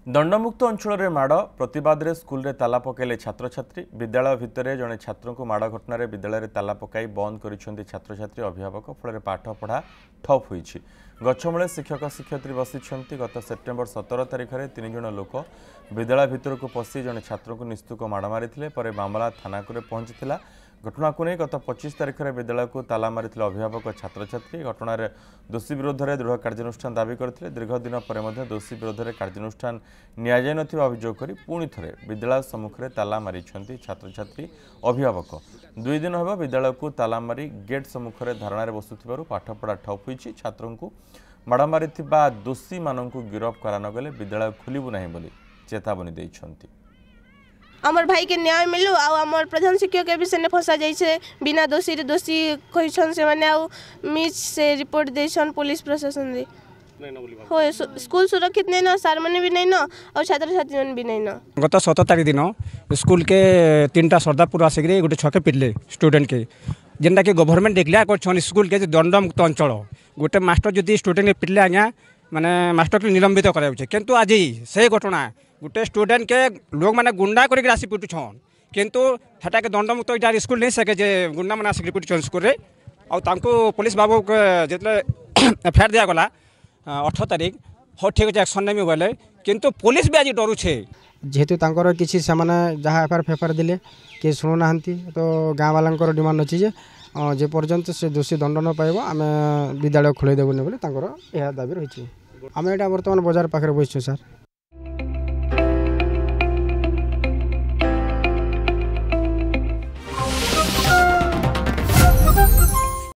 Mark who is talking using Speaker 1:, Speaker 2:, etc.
Speaker 1: दंडमुक्त अंचल में माड़ प्रतिवाद रे स्कूल रे ताला पकाइले छात्र छात्री विद्यालय भितर जड़े छात्र को माड़ घटन विद्यालय ताला पकाई बंद कर छात्र छात्री अभिभावक फल पाठ पढ़ा ठप होईछि। गछमूले शिक्षक शिक्षयित्री बसी गत सेप्टेम्बर 17 तारिख में 3 जन लोक विद्यालय भितर को पशि जड़े छात्र को निस्तुक माड़ मारी मामला थाना पहुंची। घटना को नहीं गत 25 तारिख में विद्यालय को ताला मारी अभिभावक छात्र छात्री घटना दोषी विरोध में दृढ़ कार्यानुष्ठान दाबी करते दीर्घ दिन पर दोषी विरोध में कार्यानुष्ठान अभियोग कर पुणी थे विद्यालय सम्मुखें ताला मारी छात्र छात्री अभिभावक 2 दिन हम विद्यालय को ताला मारी गेट सम्मुखें धारणा बसुवर पाठपढ़ा ठप होईछि। छात्रों को माड़ मारी दोषी मानक गिरफ करानगले विद्यालय खोलू ना बोली चेतावनी देइछन्ति।
Speaker 2: आमर भाई के न्याय मिलू आमर प्रधान शिक्षक के भी से फसा जाइए बिना दोषी दोषी कहन से माने मिस से रिपोर्ट देछन पुलिस प्रशासन दे हो स्कूल सुरक्षित नहीं ना सार मैंने भी नहीं ना और छात्र छात्री भी नहीं ना।
Speaker 3: गत 17 तारिख दिन स्कूल के 3टा सरदारपुर आसिक गोटे छके पिटले स्टूडेंट के जेनटा कि गवर्नमेंट डिक्लेयर कर स्कूल के दंडमुक्त अंचल गोटे मास्टर जदि स्टूडेंट के पिटले आज्ञा माने मास्टर के निलंबित किंतु आज से घटना गोटे स्टूडेंट के लोग मैंने गुंडा करके आसी पिटुछन किंतु हेटा के दंडमुक्त इटा स्कूल नहीं सके जे गुंडा मैंने आसिक पिटुछन स्कूल रे और पुलिस बाबू को जितने एफआईआर दिया गला 18 तारिख हो ठीक अच्छे एक्शन नहीं बोले किंतु पुलिस भी आज डरुछे
Speaker 4: जेहेतु तांकर किसी से जहाँ एफआईआर फेफार दिले कि शुणु ना तो गाँ वाला डिमांड अच्छी जे पर्यंत से दोषी दंड न पाइब आम विद्यालय खोल देवनी बोली यह दाबी रही आम यहाँ बर्तमान बाजार पाखे बसु सर।